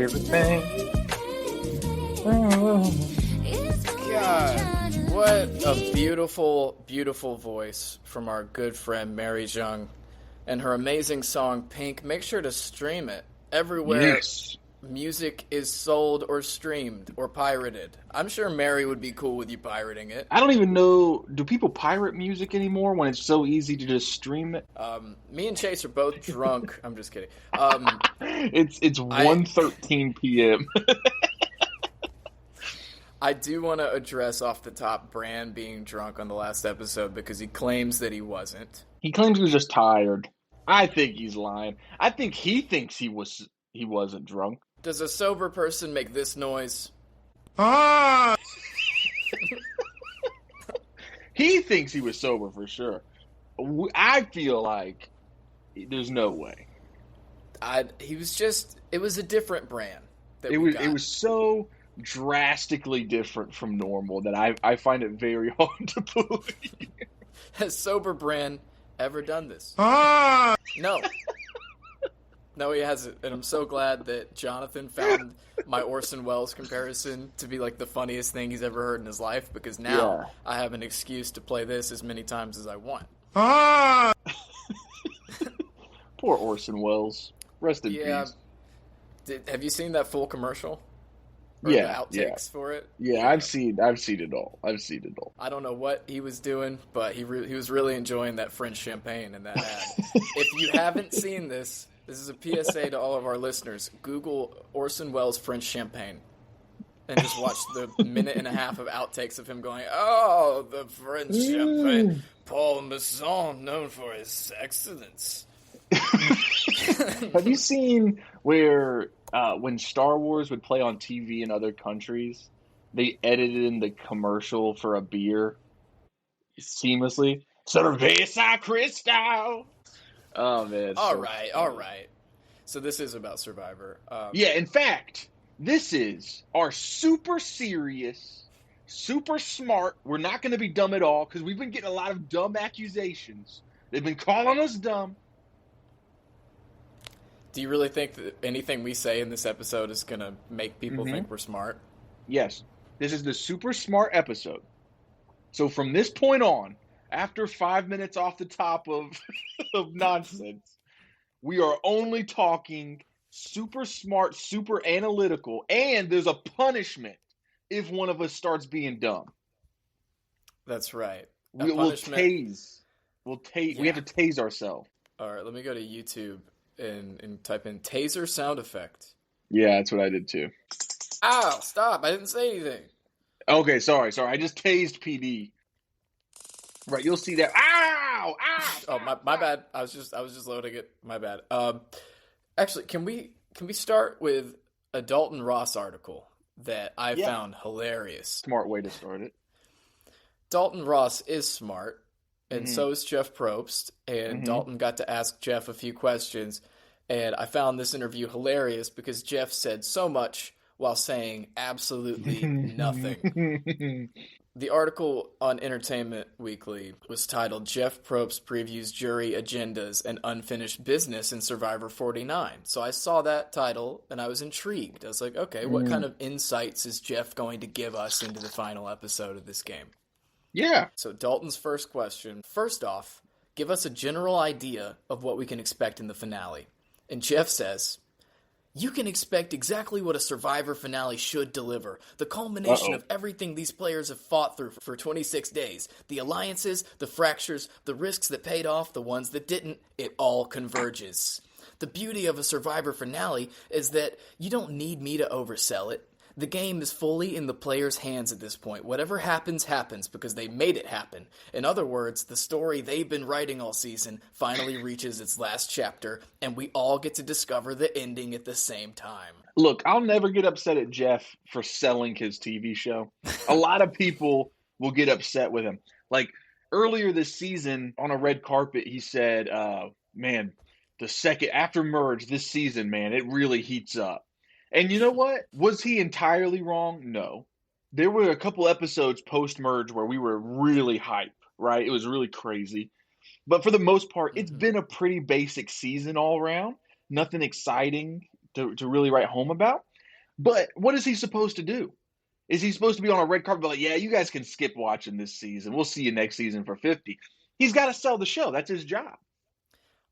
favorite thing. God, what a beautiful, beautiful voice from our good friend Mary Jung and her amazing song Pink. Make sure to stream it everywhere. Yes. Music is sold or streamed or pirated. I'm sure Mary would be cool with you pirating it. I don't even know, do people pirate music anymore when it's so easy to just stream it? Me and Chase are both drunk. I'm just kidding. It's 1:13 p.m. I do want to address off the top Bran being drunk on the last episode because he claims that he wasn't. He claims he was just tired. I think he's lying. I think he thinks he wasn't drunk. Does a sober person make this noise? He thinks he was sober for sure. I feel like there's no way. It was a different Bran. It was so drastically different from normal that I find it very hard to believe. Has sober Bran ever done this? No. No, he hasn't. And I'm so glad that Jonathan found my Orson Welles comparison to be like the funniest thing he's ever heard in his life, because now I have an excuse to play this as many times as I want. Poor Orson Welles. Rest in peace. Have you seen that full commercial? Or the outtakes for it? Yeah, I've seen it all. I don't know what he was doing, but he was really enjoying that French champagne in that ad. If you haven't seen this is a PSA to all of our listeners. Google Orson Welles French champagne and just watch the minute and a half of outtakes of him going, "Oh, the French champagne, Paul Masson, known for his excellence." Have you seen where when Star Wars would play on TV in other countries, they edited in the commercial for a beer seamlessly? Cerveza Cristal. Oh man! All right. So this is about Survivor. Yeah, in fact, this is our super serious, super smart. We're not going to be dumb at all because we've been getting a lot of dumb accusations. They've been calling us dumb. Do you really think that anything we say in this episode is going to make people think we're smart? Yes. This is the super smart episode. So from this point on, after 5 minutes off the top of nonsense, we are only talking super smart, super analytical, and there's a punishment if one of us starts being dumb. That's right. We'll tase. Yeah. We have to tase ourselves. All right, let me go to YouTube and type in taser sound effect. Yeah, that's what I did too. Ow, stop. I didn't say anything. Okay, sorry. I just tased PD. Right, you'll see that. Ow! Ow! Oh, my bad. I was just loading it. My bad. Actually, can we start with a Dalton Ross article that I found hilarious? Smart way to start it. Dalton Ross is smart, and so is Jeff Probst, and Dalton got to ask Jeff a few questions, and I found this interview hilarious because Jeff said so much while saying absolutely nothing. The article on Entertainment Weekly was titled "Jeff Probst Previews Jury Agendas and Unfinished Business in Survivor 49." So I saw that title and I was intrigued. I was like, okay, what kind of insights is Jeff going to give us into the final episode of this game? Yeah. So Dalton's first question, first off, give us a general idea of what we can expect in the finale. And Jeff says, "You can expect exactly what a Survivor finale should deliver. The culmination of everything these players have fought through for 26 days. The alliances, the fractures, the risks that paid off, the ones that didn't, it all converges. The beauty of a Survivor finale is that you don't need me to oversell it. The game is fully in the players' hands at this point. Whatever happens, happens because they made it happen. In other words, the story they've been writing all season finally reaches its last chapter, and we all get to discover the ending at the same time." Look, I'll never get upset at Jeff for selling his TV show. A lot of people will get upset with him. Like, earlier this season on a red carpet, he said, man, the second after merge this season, man, it really heats up. And you know what? Was he entirely wrong? No. There were a couple episodes post-merge where we were really hype, right? It was really crazy. But for the most part, it's been a pretty basic season all around. Nothing exciting to really write home about. But what is he supposed to do? Is he supposed to be on a red carpet like, yeah, you guys can skip watching this season. We'll see you next season for 50. He's got to sell the show. That's his job.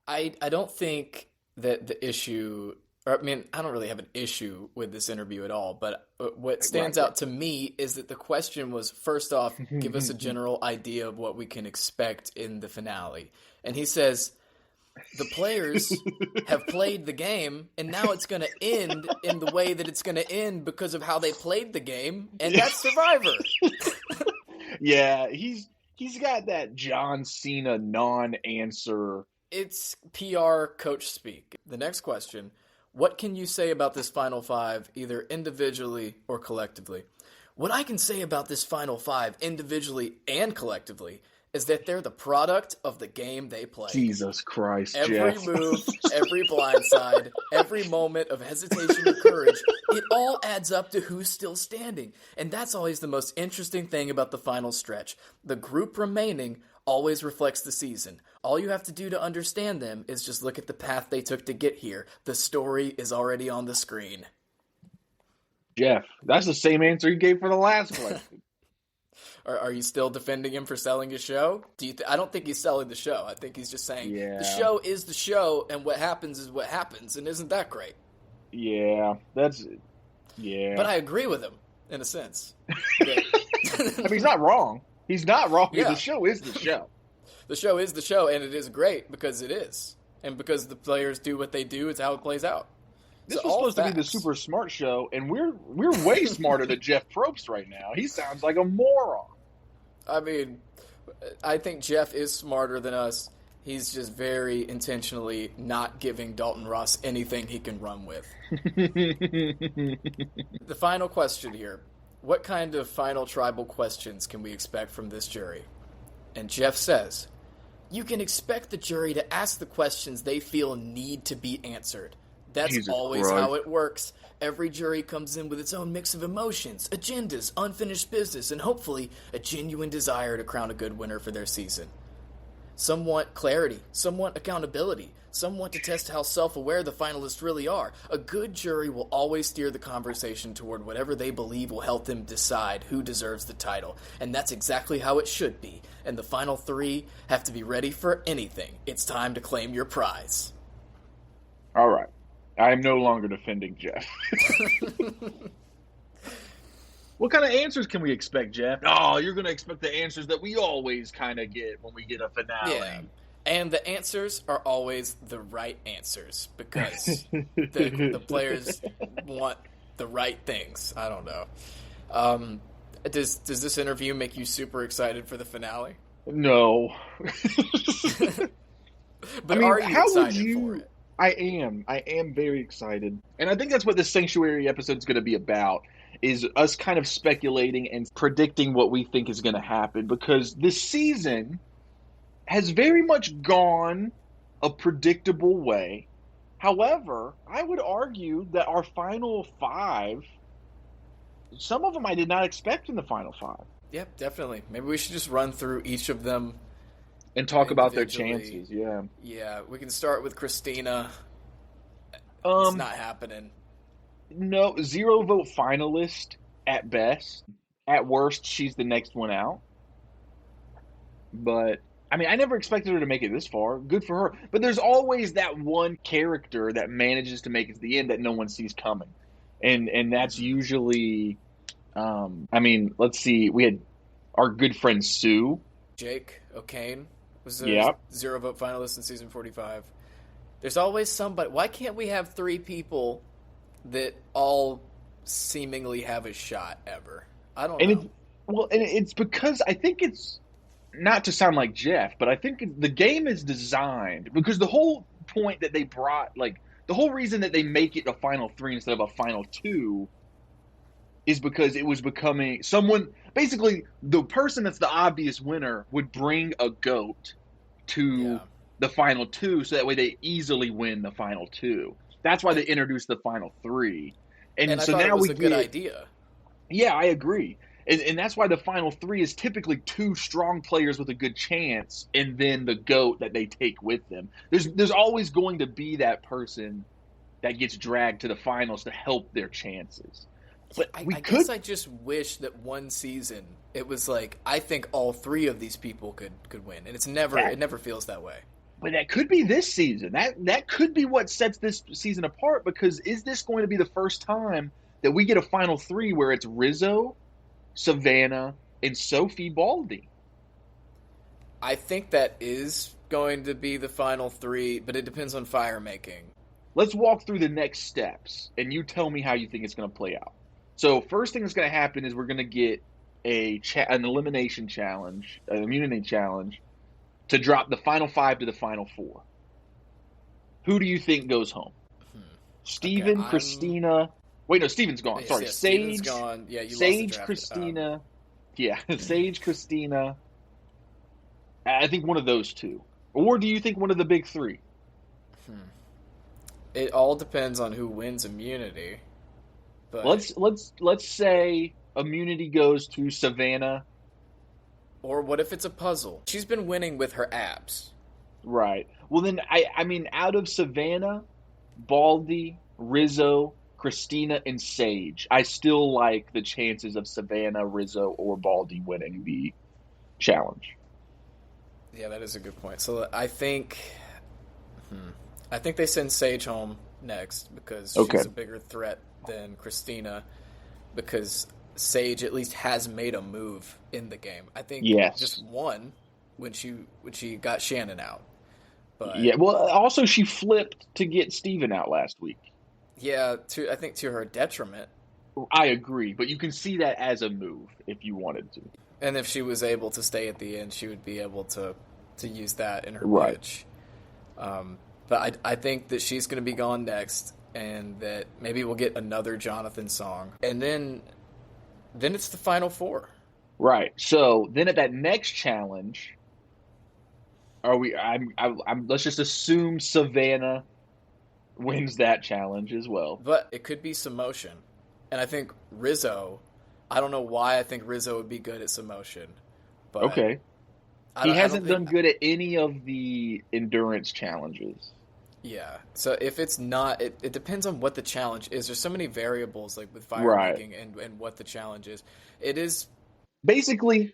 I don't think that the issue, or I mean, I don't really have an issue with this interview at all, but what stands out to me is that the question was, first off, give us a general idea of what we can expect in the finale. And he says, the players have played the game, and now it's going to end in the way that it's going to end because of how they played the game, and that's Survivor. Yeah, he's got that John Cena non-answer. It's PR coach speak. The next question, what can you say about this Final Five, either individually or collectively? What I can say about this Final Five, individually and collectively, is that they're the product of the game they play. Jesus Christ, every Jeff. move, every blindside, every moment of hesitation or courage, it all adds up to who's still standing. And that's always the most interesting thing about the final stretch. The group remaining always reflects the season. All you have to do to understand them is just look at the path they took to get here. The story is already on the screen. Jeff, that's the same answer you gave for the last question. Are you still defending him for selling his show? I don't think he's selling the show. I think he's just saying the show is the show, and what happens is what happens, and isn't that great? Yeah. But I agree with him, in a sense. I mean, he's not wrong. He's not wrong. Yeah. The show is the show. The show is the show, and it is great because it is. And because the players do what they do, it's how it plays out. This was supposed to be the super smart show, and we're way smarter than Jeff Probst right now. He sounds like a moron. I mean, I think Jeff is smarter than us. He's just very intentionally not giving Dalton Ross anything he can run with. The final question here. What kind of final tribal questions can we expect from this jury? And Jeff says, you can expect the jury to ask the questions they feel need to be answered. That's Jesus always Christ. how it works. Every jury comes in with its own mix of emotions, agendas, unfinished business, and hopefully a genuine desire to crown a good winner for their season. Some want clarity, some want accountability, some want to test how self-aware the finalists really are. A good jury will always steer the conversation toward whatever they believe will help them decide who deserves the title. And that's exactly how it should be. And the final three have to be ready for anything. It's time to claim your prize. All right. I am no longer defending Jeff. What kind of answers can we expect, Jeff? Oh, you're going to expect the answers that we always kind of get when we get a finale. Yeah. And the answers are always the right answers because the players want the right things. I don't know. Does this interview make you super excited for the finale? No. But are you excited for it? I am very excited. And I think that's what this Sanctuary episode is going to be about, is us kind of speculating and predicting what we think is going to happen, because this season has very much gone a predictable way. However, I would argue that our final five, some of them I did not expect in the final five. Yep, definitely. Maybe we should just run through each of them and talk about their chances. Yeah, we can start with Christina. It's not happening. No, 0 vote finalist at best. At worst, she's the next one out. But I mean, I never expected her to make it this far. Good for her. But there's always that one character that manages to make it to the end that no one sees coming. And that's usually, I mean, let's see. We had our good friend Sue. Jake O'Kane was a 0 vote finalist in season 45. There's always somebody. Why can't we have 3 people that all seemingly have a shot ever? I don't know. It's because I think it's, not to sound like Jeff, but I think the game is designed because the whole point that they brought, like the whole reason that they make it a final 3 instead of a final 2 is because it was becoming someone, basically the person that's the obvious winner would bring a GOAT to the final 2 so that way they easily win the final 2. That's why they introduced the final 3. And so I thought now it was a good idea. Yeah, I agree. And that's why the final 3 is typically 2 strong players with a good chance, and then the GOAT that they take with them. There's always going to be that person that gets dragged to the finals to help their chances. But I we could guess I just wish that one season it was like I think all three of these people could win, and it never feels that way. but that could be this season. That could be what sets this season apart, because is this going to be the first time that we get a final three where it's Rizzo, Savannah, and Sophie Baldy? I think that is going to be the final three, but it depends on fire making. Let's walk through the next steps, and you tell me how you think it's going to play out. So first thing that's going to happen is we're going to get an elimination challenge, an immunity challenge, to drop the final five to the final four. Who do you think goes home? Steven, Okay, Christina. Wait, no, Steven's gone. Yes, Sorry, yes, Sage. Steven's gone. Yeah, you lost the Sage, draft. Christina. Yeah, Sage, Christina. I think one of those two. Or do you think one of the big three? It all depends on who wins immunity. But Let's say immunity goes to Savannah. or what if it's a puzzle? She's been winning with her abs. Right. Well, then I mean, out of Savannah, Baldy, Rizzo, Christina, and Sage, I still like the chances of Savannah, Rizzo, or Baldy winning the challenge. Yeah, that is a good point. So I think they send Sage home next because she's a bigger threat than Christina, because Sage at least has made a move in the game. I think just one when she got Shannon out. But yeah, well, also she flipped to get Steven out last week. Yeah, I think to her detriment. I agree, but you can see that as a move if you wanted to. And if she was able to stay at the end, she would be able to use that in her pitch. But I think that she's going to be gone next, and that maybe we'll get another Jonathan song, and then it's the final four. Right. So then at that next challenge, let's just assume Savannah wins that challenge as well. But it could be Samotion, and I think Rizzo. I don't know why I think Rizzo would be good at Samotion. But okay. He hasn't done good at any of the endurance challenges. Yeah. So if it's not, it depends on what the challenge is. There's so many variables, like with fire making and what the challenge is. It is basically,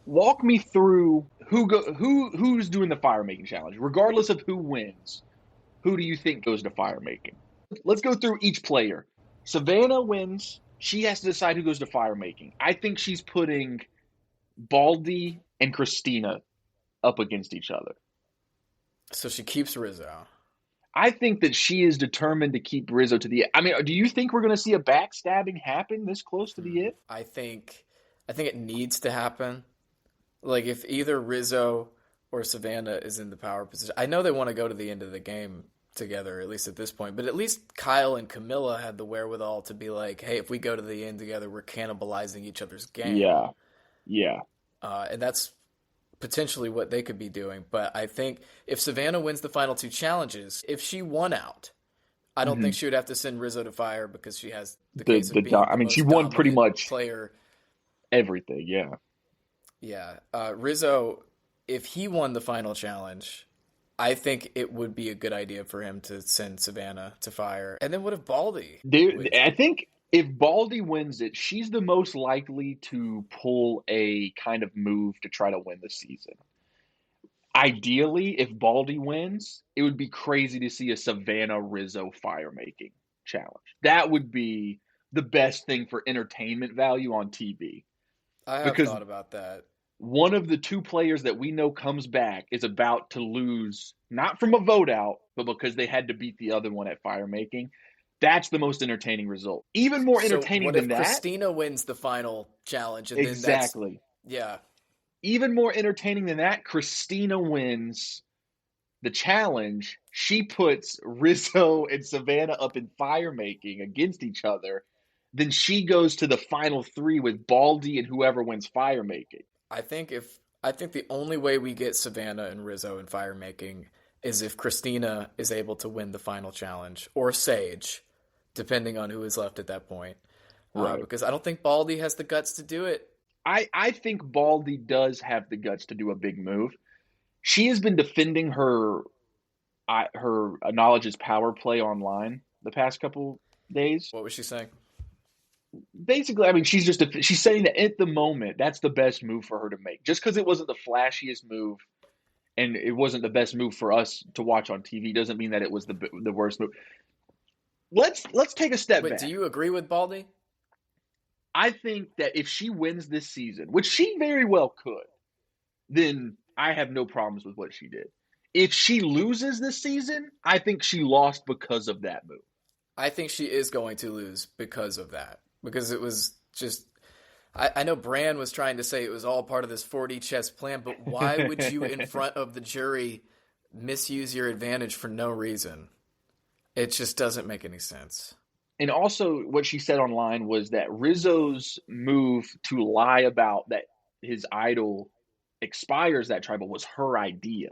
walk me through who's doing the fire making challenge, regardless of who wins. Who do you think goes to fire making? Let's go through each player. Savannah wins. She has to decide who goes to fire making. I think she's putting Baldy and Christina up against each other. So she keeps Rizzo. I think that she is determined to keep Rizzo to the end. I mean, do you think we're going to see a backstabbing happen this close to the end? I think it needs to happen. Like, if either Rizzo or Savannah is in the power position. I know they want to go to the end of the game together, at least at this point. But at least Kyle and Camilla had the wherewithal to be like, hey, if we go to the end together, we're cannibalizing each other's game. Yeah. Yeah. And that's potentially what they could be doing. But I think if Savannah wins the final two challenges, if she won out, I don't think she would have to send Rizzo to fire, because she has the case of being the most she won pretty much player. Everything, yeah. Yeah. Rizzo, if he won the final challenge, I think it would be a good idea for him to send Savannah to fire. And then what if Baldy? I think if Baldy wins it, she's the most likely to pull a kind of move to try to win the season. Ideally, if Baldy wins, it would be crazy to see a Savannah Rizzo fire making challenge. That would be the best thing for entertainment value on TV. I have thought about that. One of the two players that we know comes back is about to lose, not from a vote out, but because they had to beat the other one at fire making. That's the most entertaining result. Even more entertaining than that. Christina wins the final challenge? And exactly. Yeah. Even more entertaining than that, Christina wins the challenge. She puts Rizzo and Savannah up in fire making against each other. Then she goes to the final three with Baldy and whoever wins fire making. I think the only way we get Savannah and Rizzo in fire making is if Christina is able to win the final challenge, or Sage, depending on who is left at that point. Right. Because I don't think Baldy has the guts to do it. I think Baldy does have the guts to do a big move. She has been defending her her knowledge is power play online the past couple days. What was she saying? Basically, I mean, she's saying that at the moment that's the best move for her to make. Just because it wasn't the flashiest move and it wasn't the best move for us to watch on TV doesn't mean that it was the worst move. Let's take a step Wait, back. do you agree with Baldy? I think that if she wins this season, which she very well could, then I have no problems with what she did. If she loses this season, I think she lost because of that move. I think she is going to lose because of that. Because it was just... I know Bran was trying to say it was all part of this 4D chess plan, but why would you, in front of the jury, misuse your advantage for no reason? It just doesn't make any sense. And also, what she said online was that Rizzo's move to lie about that his idol expires that tribal was her idea.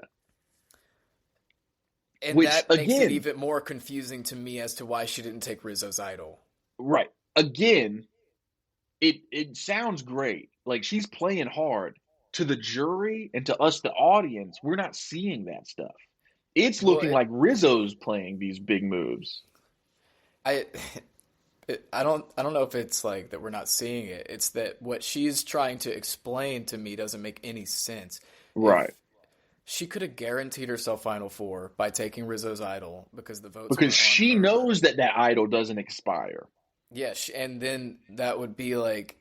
And Which, that makes again, it even more confusing to me as to why she didn't take Rizzo's idol. Right. Again, it sounds great. Like, she's playing hard. To the jury and to us, the audience, we're not seeing that stuff. It's looking like Rizzo's playing these big moves. I don't know if it's like that we're not seeing it. It's that what she's trying to explain to me doesn't make any sense. Right. If she could have guaranteed herself Final Four by taking Rizzo's idol because the votes. Because she knows that idol doesn't expire. Yeah, and then that would be like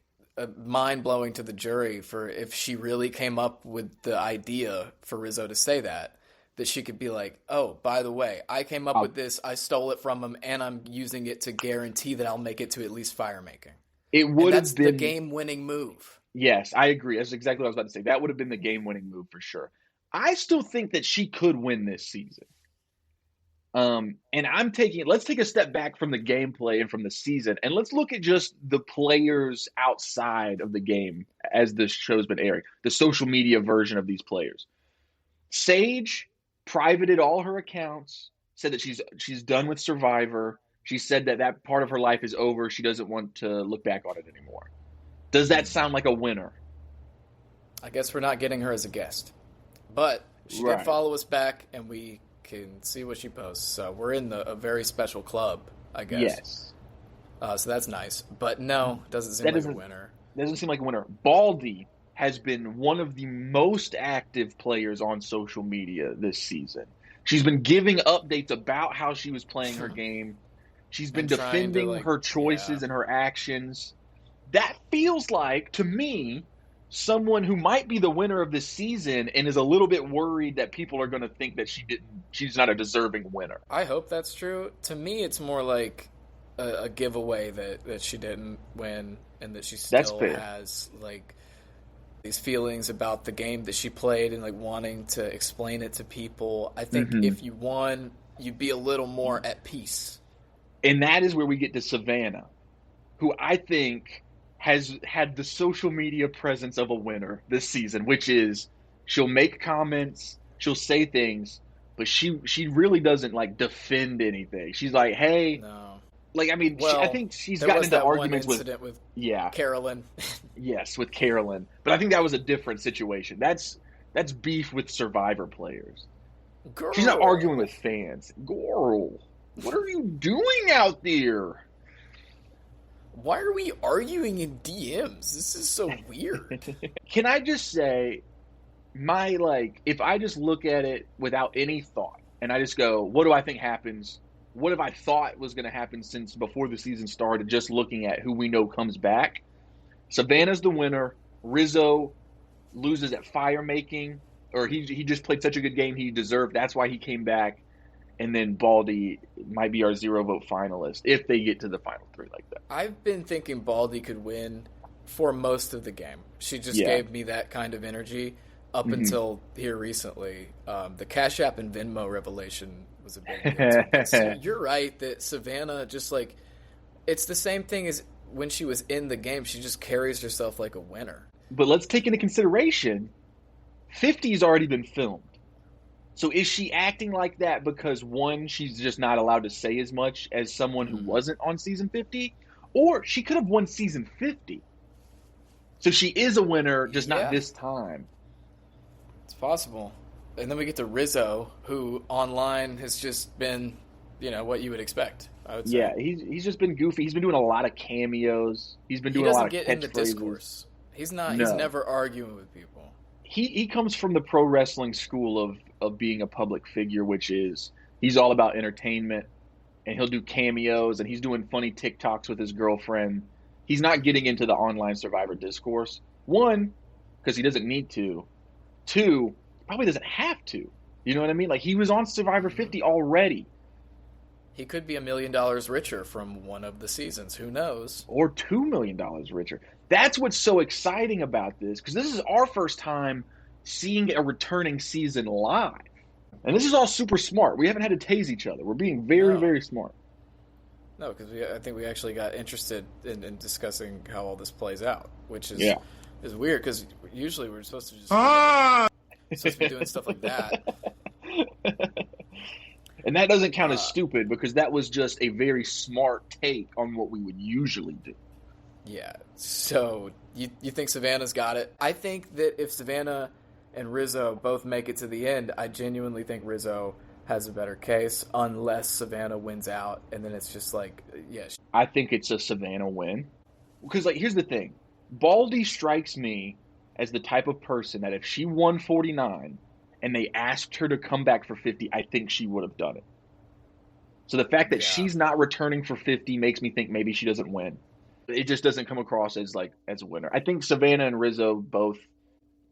mind blowing to the jury for if she really came up with the idea for Rizzo to say that she could be like, oh, by the way, I came up with this, I stole it from him, and I'm using it to guarantee that I'll make it to at least fire making. It would have been the game-winning move. Yes, I agree. That's exactly what I was about to say. That would have been the game-winning move for sure. I still think that she could win this season. And let's take a step back from the gameplay and from the season, and let's look at just the players outside of the game as this show's been airing, the social media version of these players. Sage privated all her accounts, said that she's done with Survivor. She said that part of her life is over. She doesn't want to look back on it anymore. Does that sound like a winner? I guess we're not getting her as a guest. But she did follow us back, and we can see what she posts. So we're in a very special club, I guess. Yes. So that's nice. But no, doesn't seem like a winner. Doesn't seem like a winner. Baldy has been one of the most active players on social media this season. She's been giving updates about how she was playing her game. She's been defending her choices and her actions. That feels like, to me, someone who might be the winner of this season and is a little bit worried that people are going to think that she's not a deserving winner. I hope that's true. To me, it's more like a giveaway that she didn't win and that she still has like these feelings about the game that she played and like wanting to explain it to people. I think if you won, you'd be a little more at peace. And that is where we get to Savannah, who I think has had the social media presence of a winner this season, which is she'll make comments, she'll say things, but she really doesn't like defend anything. She's like, hey, no. Like, I mean, I think she's gotten into arguments with Carolyn. Yes, with Carolyn. But I think that was a different situation. That's beef with Survivor players. Girl. She's not arguing with fans. Girl, what are you doing out there? Why are we arguing in DMs? This is so weird. Can I just say, if I just look at it without any thought, and I just go, what do I think happens? What have I thought was going to happen since before the season started, just looking at who we know comes back? Savannah's the winner. Rizzo loses at fire making, or he just played such a good game he deserved. That's why he came back. And then Baldy might be our 0-vote finalist if they get to the final three like that. I've been thinking Baldy could win for most of the game. She just gave me that kind of energy up until here recently. The Cash App and Venmo revelation was a big deal. So you're right that Savannah just like, it's the same thing as when she was in the game. She just carries herself like a winner. But let's take into consideration, 50's already been filmed. So is she acting like that because, one, she's just not allowed to say as much as someone who wasn't on season 50? Or she could have won season 50. So she is a winner, just not this time. It's possible. And then we get to Rizzo, who online has just been, what you would expect, I would say. Yeah, he's just been goofy. He's been doing a lot of cameos. He's been He doing a lot doesn't of get in the catchphrases. discourse. He's No, never arguing with people. he comes from the pro wrestling school of being a public figure, which is he's all about entertainment, and he'll do cameos, and he's doing funny TikToks with his girlfriend. He's not getting into the online Survivor discourse. One, because he doesn't need to. Two, probably doesn't have to. You know what I mean? Like, he was on Survivor 50 already. He could be $1 million richer from one of the seasons. Who knows? Or $2 million richer. That's what's so exciting about this, because this is our first time seeing a returning season live. And this is all super smart. We haven't had to tase each other. We're being very, very smart. No, because I think we actually got interested in discussing how all this plays out, which is is weird, because usually we're supposed to just supposed to be doing stuff like that. And that doesn't count as stupid, because that was just a very smart take on what we would usually do. Yeah. So you think Savannah's got it? I think that if Savannah and Rizzo both make it to the end, I genuinely think Rizzo has a better case, unless Savannah wins out, and then it's just like, I think it's a Savannah win. Because, like, here's the thing. Baldy strikes me as the type of person that if she won 49 and they asked her to come back for 50, I think she would have done it. So the fact that she's not returning for 50 makes me think maybe she doesn't win. It just doesn't come across as a winner. I think Savannah and Rizzo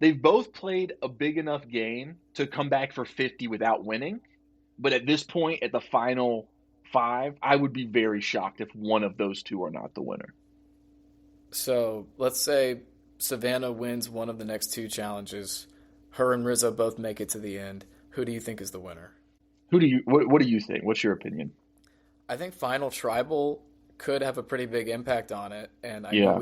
they've both played a big enough game to come back for 50 without winning. But at this point, at the final 5, I would be very shocked if one of those two are not the winner. So let's say Savannah wins one of the next 2 challenges. Her and Rizzo both make it to the end. Who do you think is the winner? What do you think? What's your opinion? I think Final Tribal could have a pretty big impact on it, and I know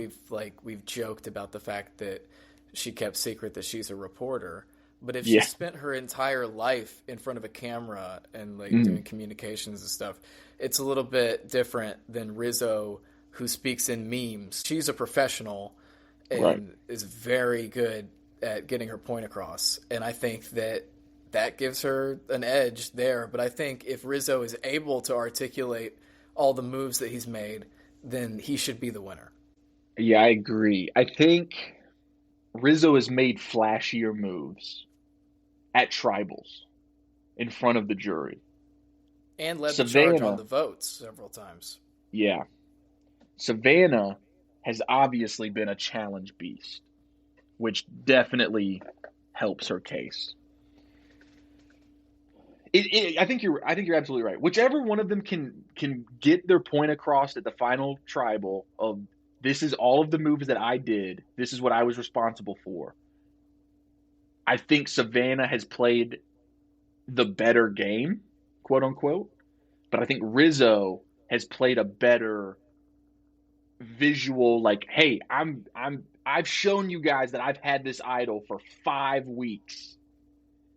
we've joked about the fact that she kept secret that she's a reporter, but if she spent her entire life in front of a camera and doing communications and stuff, it's a little bit different than Rizzo, who speaks in memes. She's a professional and is very good at getting her point across, and I think that gives her an edge there. But I think if Rizzo is able to articulate all the moves that he's made, then he should be the winner. Yeah, I agree. I think Rizzo has made flashier moves at tribals in front of the jury. And led the charge on the votes several times. Yeah. Savannah has obviously been a challenge beast, which definitely helps her case. I think you're absolutely right. Whichever one of them can get their point across at the final tribal of, this is all of the moves that I did, this is what I was responsible for. I think Savannah has played the better game, quote unquote, but I think Rizzo has played a better visual, like, hey, I've shown you guys that I've had this idol for 5 weeks.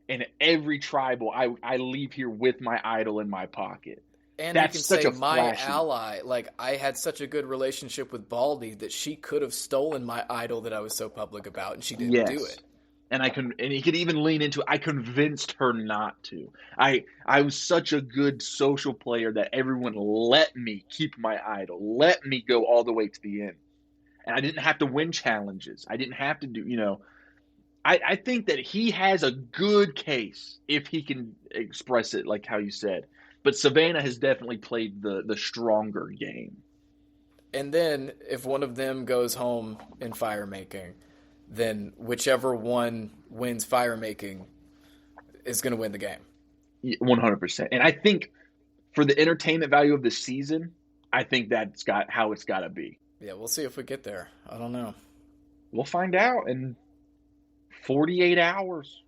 And every tribal, I leave here with my idol in my pocket. And that's you can say, my ally, like, I had such a good relationship with Baldy that she could have stolen my idol that I was so public about, and she didn't do it. And he could even lean into, I convinced her not to. I was such a good social player that everyone let me keep my idol, let me go all the way to the end. And I didn't have to win challenges. I didn't have to do, I think that he has a good case if he can express it like how you said. But Savannah has definitely played the stronger game. And then if one of them goes home in fire making, then whichever one wins fire making is going to win the game. 100%. And I think for the entertainment value of the season, I think that's got how it's got to be. Yeah, we'll see if we get there. I don't know. We'll find out in 48 hours.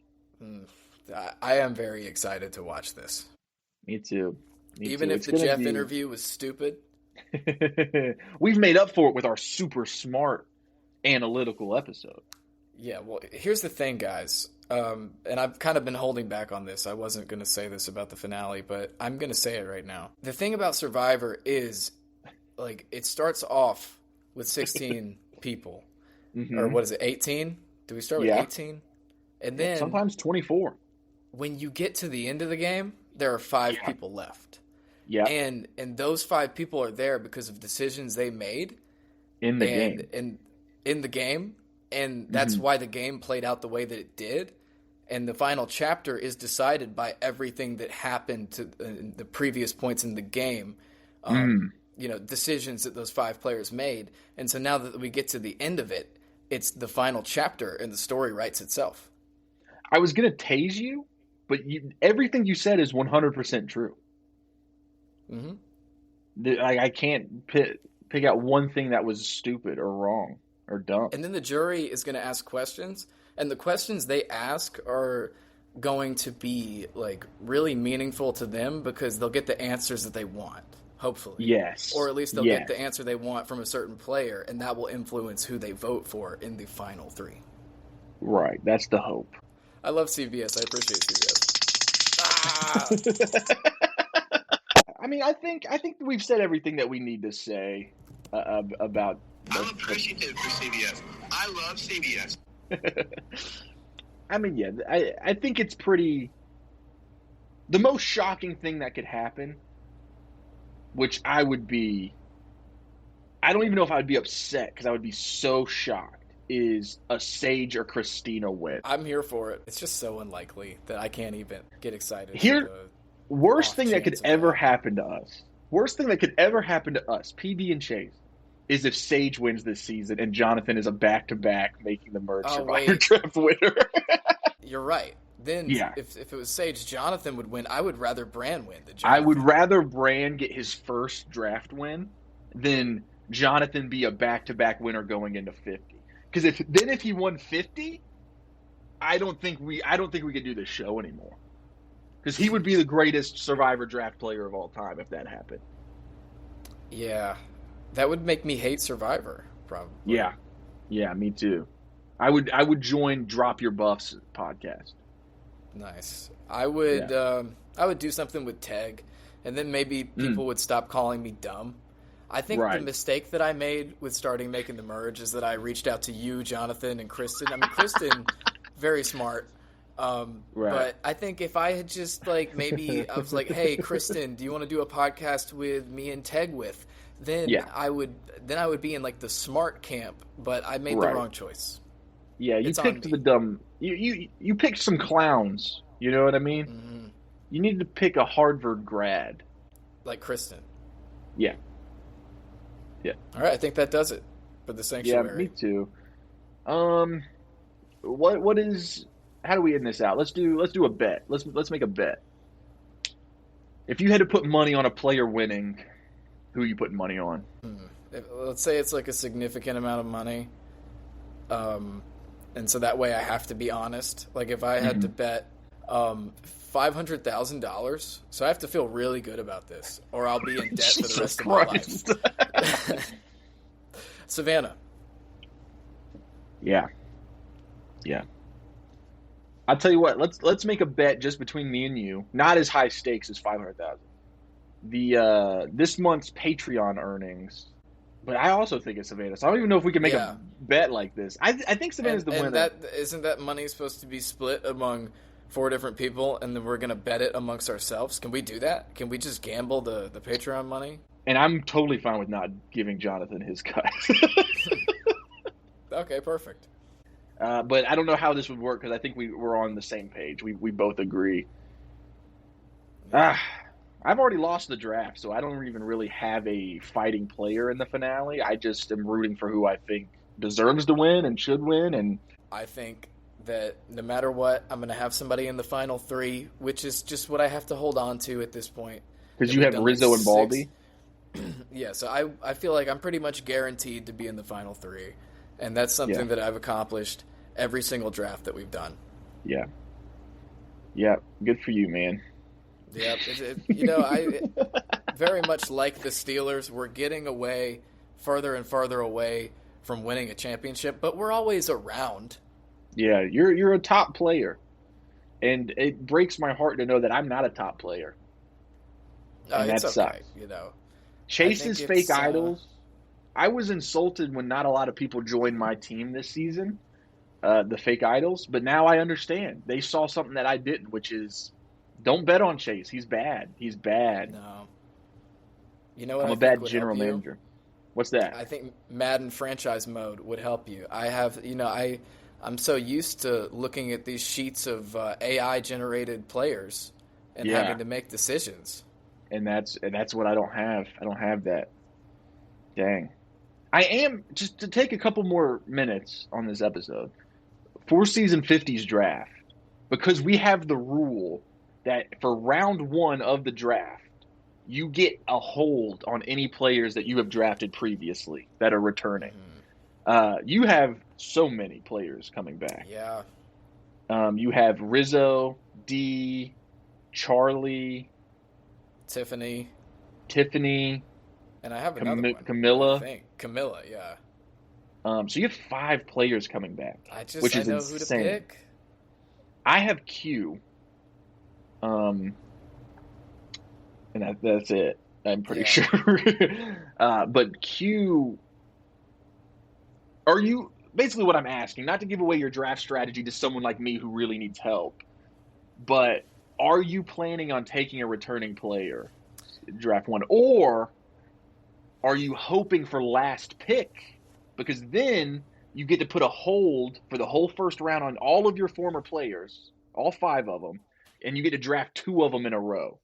I am very excited to watch this. Me too. Even if the Jeff interview was stupid. We've made up for it with our super smart analytical episode. Yeah, well, here's the thing, guys. And I've kind of been holding back on this. I wasn't going to say this about the finale, but I'm going to say it right now. The thing about Survivor is, like, it starts off with 16 people. Mm-hmm. Or what is it, 18? Do we start with 18? And then sometimes 24. when you get to the end of the game, there are 5 Yeah. people left. Yeah, And those 5 people are there because of decisions they made in the game. and in the game, and that's why the game played out the way that it did. And the final chapter is decided by everything that happened to the previous points in the game. Decisions that those 5 players made. And so now that we get to the end of it, it's the final chapter and the story writes itself. I was going to tase you, but everything you said is 100% true. I can't pick out one thing that was stupid or wrong or dumb. And then the jury is going to ask questions, and the questions they ask are going to be like really meaningful to them because they'll get the answers that they want, hopefully. Yes. Or at least they'll get the answer they want from a certain player, and that will influence who they vote for in the final 3. Right. That's the hope. I love CBS. I appreciate CBS. I mean, I think we've said everything that we need to say about. I'm appreciative for CBS. I love CBS. I mean, yeah, I think it's pretty. The most shocking thing that could happen, which I would be. I don't even know if I would be upset because I would be so shocked, is a Sage or Christina win. I'm here for it. It's just so unlikely that I can't even get excited. Worst thing that could ever happen to us. Worst thing that could ever happen to us, PB and Chase, is if Sage wins this season and Jonathan is a back-to-back making the merge Survivor Draft winner. You're right. Then if it was Sage, Jonathan would win. I would rather Bran win than Jonathan. I would rather Bran get his first draft win than Jonathan be a back-to-back winner going into 50. Because if he won 50, I don't think we could do this show anymore. Because he would be the greatest Survivor Draft player of all time if that happened. Yeah. That would make me hate Survivor, probably. Yeah, me too. I would join Drop Your Buffs podcast. Nice. I would do something with Teg, and then maybe people would stop calling me dumb. I think the mistake that I made with starting making the merge is that I reached out to you, Jonathan, and Kristen. I mean, Kristen, very smart. But I think if I had just maybe I was like, hey, Kristen, do you want to do a podcast with me and Teg with? Then I would be in the smart camp, but I made the wrong choice. Yeah, you picked the dumb. You picked some clowns. You know what I mean? Mm-hmm. You need to pick a Harvard grad, like Kristen. Yeah. All right, I think that does it for the sanctuary. Yeah, me too. What is? How do we end this out? Let's do a bet. Let's make a bet. If you had to put money on a player winning, who are you putting money on? Let's say it's a significant amount of money. And so that way I have to be honest. If I had to bet $500,000, so I have to feel really good about this, or I'll be in debt for the rest of my life. Savannah. Yeah. I'll tell you what. Let's make a bet just between me and you. Not as high stakes as $500,000. This month's Patreon earnings. But I also think it's Savannah. So I don't even know if we can make a bet like this. I think Savannah's the winner. Isn't that money supposed to be split among 4 different people, and then we're going to bet it amongst ourselves? Can we do that? Can we just gamble the Patreon money? And I'm totally fine with not giving Jonathan his cut. Okay, perfect. But I don't know how this would work because I think we're on the same page. We both agree. I've already lost the draft, so I don't even really have a fighting player in the finale. I just am rooting for who I think deserves to win and should win. And I think that no matter what, I'm going to have somebody in the final 3, which is just what I have to hold on to at this point. Because you have Rizzo and Baldy? Yeah, so I feel like I'm pretty much guaranteed to be in the final 3. And that's something that I've accomplished every single draft that we've done. Yeah. Yeah, good for you, man. Yep. I very much like the Steelers. We're getting away further and further away from winning a championship, but we're always around. Yeah, you're a top player. And it breaks my heart to know that I'm not a top player. And that sucks. Chase's fake idols. I was insulted when not a lot of people joined my team this season. the fake idols, but now I understand. They saw something that I didn't, which is don't bet on Chase. He's bad. He's bad. No. You know what? I'm I a think bad would general help you? manager. What's that? I think Madden franchise mode would help you. I'm so used to looking at these sheets of AI generated players and Yeah. having to make decisions. And that's what I don't have. I don't have that. Dang. I am, just to take a couple more minutes on this episode, for Season 50's draft, because we have the rule that for round 1 of the draft, you get a hold on any players that you have drafted previously that are returning. You have so many players coming back. Yeah. You have Rizzo, D, Charlie, Tiffany. And I have another one. Camilla. I think. Camilla, yeah. So you have 5 players coming back, I which is know insane. who to pick. I have Q. And that's it. I'm pretty sure. But Q, are you basically what I'm asking? Not to give away your draft strategy to someone like me who really needs help, but are you planning on taking a returning player, draft 1, or are you hoping for last pick? Because then you get to put a hold for the whole first round on all of your former players, all 5 of them, and you get to draft 2 of them in a row.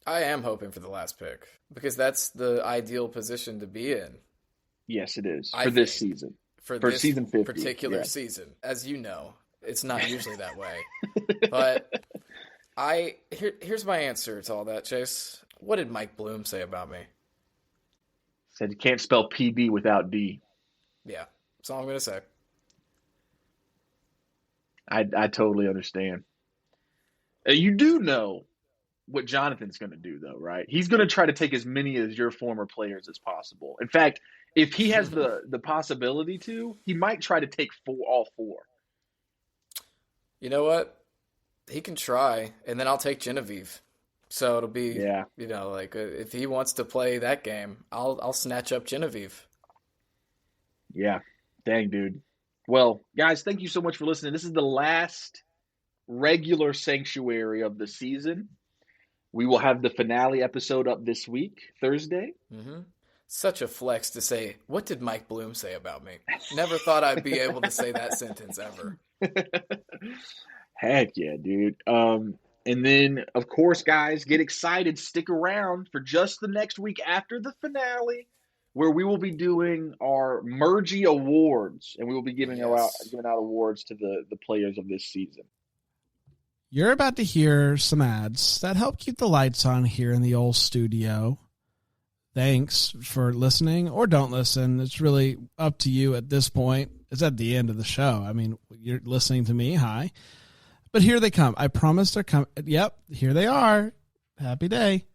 I am hoping for the last pick because that's the ideal position to be in. Yes, it is I for this think. season. For For this season 50, particular yeah. season. As you know, it's not usually that way. But here's my answer to all that, Chase. What did Mike Bloom say about me? Said you can't spell PB without D. Yeah, that's all I'm going to say. I totally understand. You do know what Jonathan's going to do, though, right? He's going to try to take as many of your former players as possible. In fact, if he has the possibility to, he might try to take all 4. You know what? He can try, and then I'll take Genevieve. So it'll be, if he wants to play that game, I'll snatch up Genevieve. Yeah. Dang, dude. Well, guys, thank you so much for listening. This is the last regular Sanctuary of the season. We will have the finale episode up this week, Thursday. Mm-hmm. Such a flex to say, what did Mike Bloom say about me? Never thought I'd be able to say that sentence ever. Heck yeah, dude. And then, of course, guys, get excited. Stick around for just the next week after the finale, where we will be doing our Mergy Awards, and we will be giving out awards to the players of this season. You're about to hear some ads that help keep the lights on here in the old studio. Thanks for listening, or don't listen. It's really up to you at this point. It's at the end of the show. I mean, you're listening to me. Hi. But here they come. I promise they're coming. Yep, here they are. Happy day.